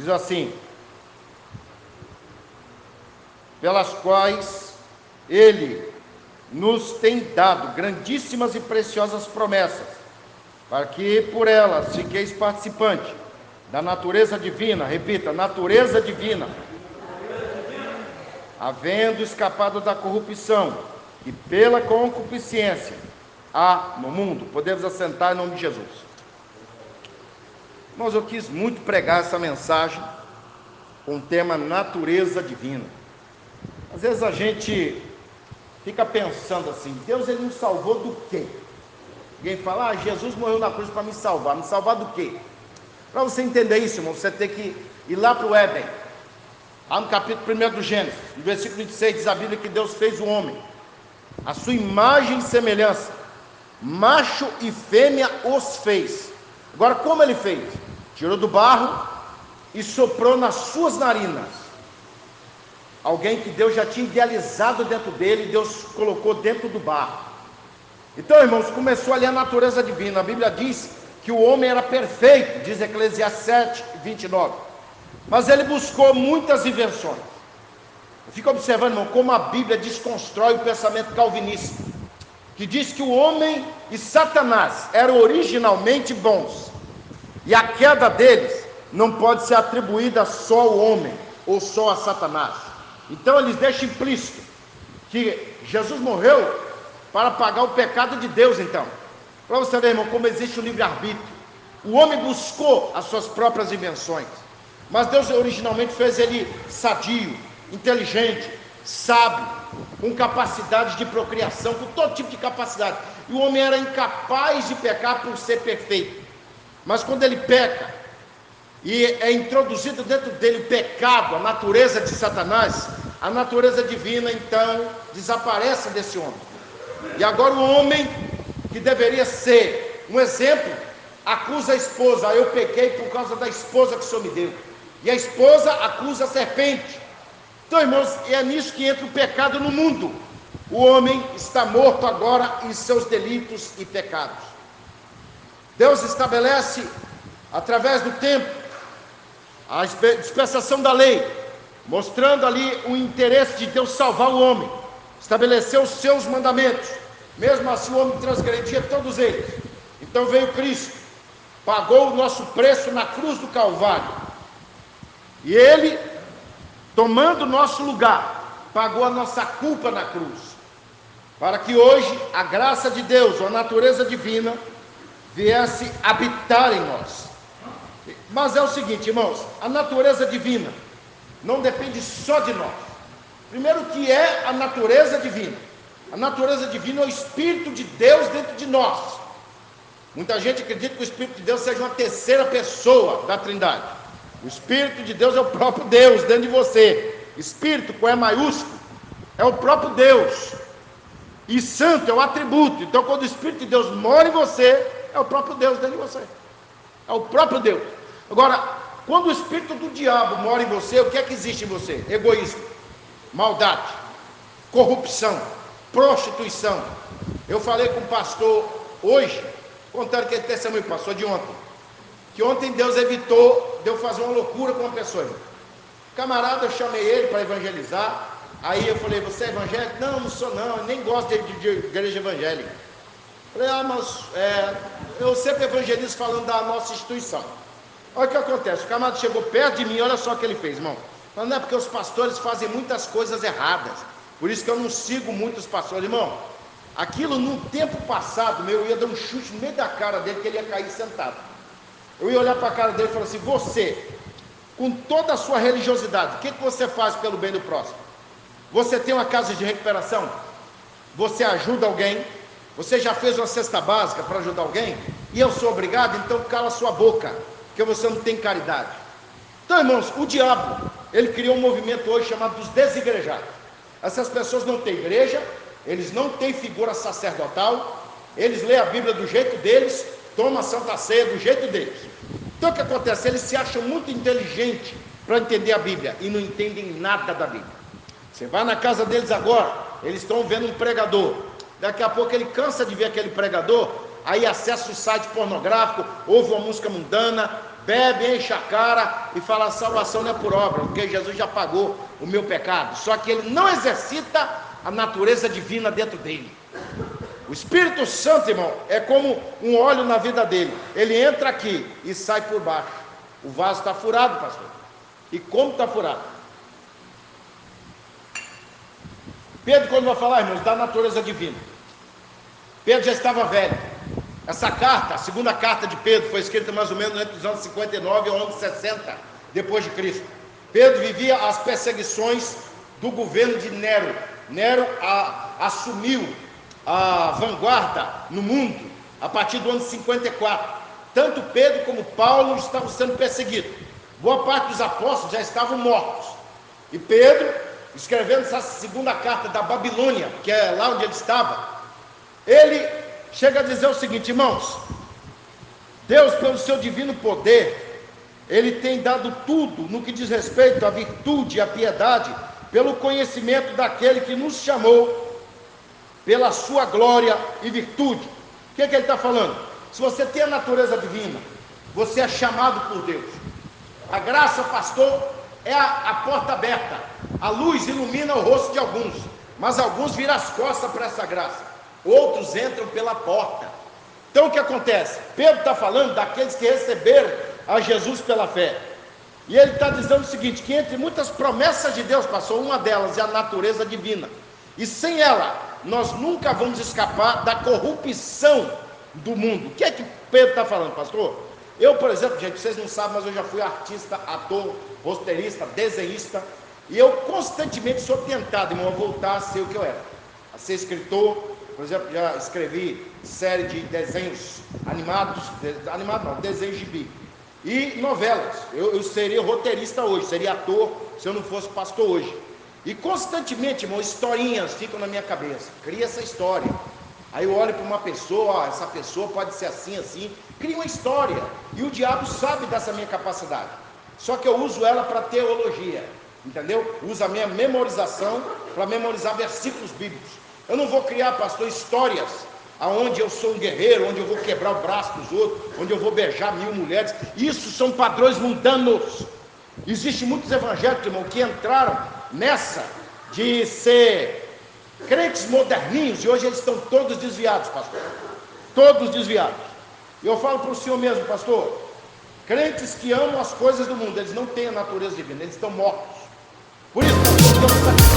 Diz assim: pelas quais Ele nos tem dado grandíssimas e preciosas promessas, para que por elas fiqueis participantes da natureza divina. Repita: natureza divina. Havendo escapado da corrupção que pela concupiscência há no mundo. Podemos assentar em nome de Jesus. Irmãos, eu quis muito pregar essa mensagem com o tema natureza divina. Às vezes a gente fica pensando assim: Deus, ele nos salvou do quê? Alguém fala: Jesus morreu na cruz para me salvar. Me salvar do quê? Para você entender isso, irmão, você tem que ir lá para o Éden. Lá no capítulo 1 do Gênesis, no versículo 26, diz a Bíblia que Deus fez o homem a sua imagem e semelhança, macho e fêmea os fez. Agora, como ele fez? Tirou do barro e soprou nas suas narinas. Alguém que Deus já tinha idealizado dentro dele, Deus colocou dentro do barro. Então, irmãos, começou ali a natureza divina. A Bíblia diz que o homem era perfeito, diz Eclesiastes 7, 29. Mas ele buscou muitas invenções. Fica observando, irmão, como a Bíblia desconstrói o pensamento calvinista, que diz que o homem e Satanás eram originalmente bons, e a queda deles não pode ser atribuída só ao homem, ou só a Satanás. Então eles deixam implícito que Jesus morreu para pagar o pecado de Deus. Então, para você ver, irmão, como existe o livre-arbítrio. O homem buscou as suas próprias invenções, mas Deus originalmente fez ele sadio, inteligente, sábio, com capacidade de procriação, com todo tipo de capacidade. E o homem era incapaz de pecar por ser perfeito. Mas quando ele peca, e é introduzido dentro dele o pecado, a natureza de Satanás, a natureza divina então desaparece desse homem. E agora o homem, que deveria ser um exemplo, acusa a esposa: eu pequei por causa da esposa que o Senhor me deu. E a esposa acusa a serpente. Então, irmãos, é nisso que entra o pecado no mundo. O homem está morto agora em seus delitos e pecados. Deus estabelece, através do tempo, a dispensação da lei, mostrando ali o interesse de Deus salvar o homem. Estabeleceu os seus mandamentos. Mesmo assim o homem transgredia todos eles. Então veio Cristo, pagou o nosso preço na cruz do Calvário. E ele, tomando o nosso lugar, pagou a nossa culpa na cruz, para que hoje a graça de Deus, a natureza divina, viesse habitar em nós. Mas é o seguinte, irmãos, a natureza divina não depende só de nós. Primeiro, o que é a natureza divina? A natureza divina é o Espírito de Deus dentro de nós. Muita gente acredita que o Espírito de Deus seja uma terceira pessoa da Trindade. O Espírito de Deus é o próprio Deus dentro de você. Espírito com E maiúsculo é o próprio Deus. E santo é o atributo. Então, quando o Espírito de Deus mora em você, é o próprio Deus dentro de você. É o próprio Deus. Agora, quando o Espírito do diabo mora em você, o que é que existe em você? Egoísmo, maldade, corrupção, prostituição. Eu falei com o pastor hoje, contando aquele testemunho, pastor de ontem, que ontem Deus evitou de eu fazer uma loucura com uma pessoa. Camarada, eu chamei ele para evangelizar. Aí eu falei: você é evangélico? Não, não sou não, eu nem gosto de igreja evangélica. Falei: mas eu sempre evangelizo falando da nossa instituição. Olha o que acontece, o camarada chegou perto de mim, olha só o que ele fez, irmão. Mas não é porque os pastores fazem muitas coisas erradas, por isso que eu não sigo muitos pastores, irmão. Aquilo no tempo passado, eu ia dar um chute no meio da cara dele, que ele ia cair sentado. Eu ia olhar para a cara dele e falar assim: você, com toda a sua religiosidade, o que você faz pelo bem do próximo? Você tem uma casa de recuperação? Você ajuda alguém? Você já fez uma cesta básica para ajudar alguém? E eu sou obrigado? Então cala sua boca, porque você não tem caridade. Então, irmãos, o diabo, ele criou um movimento hoje chamado dos desigrejados. Essas pessoas não têm igreja, eles não têm figura sacerdotal, eles lêem a Bíblia do jeito deles, tomam a Santa Ceia do jeito deles. Então o que acontece? Eles se acham muito inteligentes para entender a Bíblia e não entendem nada da Bíblia. Você vai na casa deles agora, eles estão vendo um pregador, daqui a pouco ele cansa de ver aquele pregador, aí acessa o site pornográfico, ouve uma música mundana, bebe, enche a cara e fala: a salvação não é por obra, porque Jesus já pagou o meu pecado. Só que ele não exercita a natureza divina dentro dele. O Espírito Santo, irmão, é como um óleo na vida dele. Ele entra aqui e sai por baixo. O vaso está furado, pastor. E como está furado? Pedro, quando vai falar, irmãos, da natureza divina, Pedro já estava velho. Essa carta, a segunda carta de Pedro, foi escrita mais ou menos entre os anos 59 e os anos 60 depois de Cristo. Pedro vivia as perseguições do governo de Nero. Nero assumiu a vanguarda no mundo a partir do ano 54. Tanto Pedro como Paulo estavam sendo perseguidos. Boa parte dos apóstolos já estavam mortos. E Pedro, escrevendo essa segunda carta da Babilônia, que é lá onde ele estava, ele chega a dizer o seguinte: irmãos, Deus, pelo seu divino poder, ele tem dado tudo no que diz respeito à virtude e à piedade, pelo conhecimento daquele que nos chamou pela sua glória e virtude. O que é que ele está falando? Se você tem a natureza divina, você é chamado por Deus. A graça, pastor, é a porta aberta. A luz ilumina o rosto de alguns, mas alguns viram as costas para essa graça. Outros entram pela porta. Então o que acontece? Pedro está falando daqueles que receberam a Jesus pela fé. E ele está dizendo o seguinte: que entre muitas promessas de Deus, pastor, uma delas é a natureza divina. E sem ela, nós nunca vamos escapar da corrupção do mundo. O que é que Pedro está falando, pastor? Eu, por exemplo, gente, vocês não sabem, mas eu já fui artista, ator, roteirista, desenhista, e eu constantemente sou tentado, irmão, a voltar a ser o que eu era, a ser escritor. Por exemplo, já escrevi série de desenhos animados, desenhos gibi, e novelas. Eu seria roteirista hoje, seria ator se eu não fosse pastor hoje. E constantemente, irmão, historinhas ficam na minha cabeça. Cria essa história. Aí eu olho para uma pessoa, essa pessoa pode ser assim, assim. Cria uma história. E o diabo sabe dessa minha capacidade. Só que eu uso ela para teologia. Entendeu? Uso a minha memorização para memorizar versículos bíblicos. Eu não vou criar, pastor, histórias aonde eu sou um guerreiro, onde eu vou quebrar o braço dos outros, onde eu vou beijar 1000 mulheres. Isso são padrões mundanos. Existem muitos evangélicos, irmão, que entraram nessa de ser crentes moderninhos, e hoje eles estão todos desviados, pastor. Todos desviados. E eu falo para o senhor mesmo, pastor, crentes que amam as coisas do mundo, eles não têm a natureza divina, eles estão mortos. Por isso, pastor, Deus está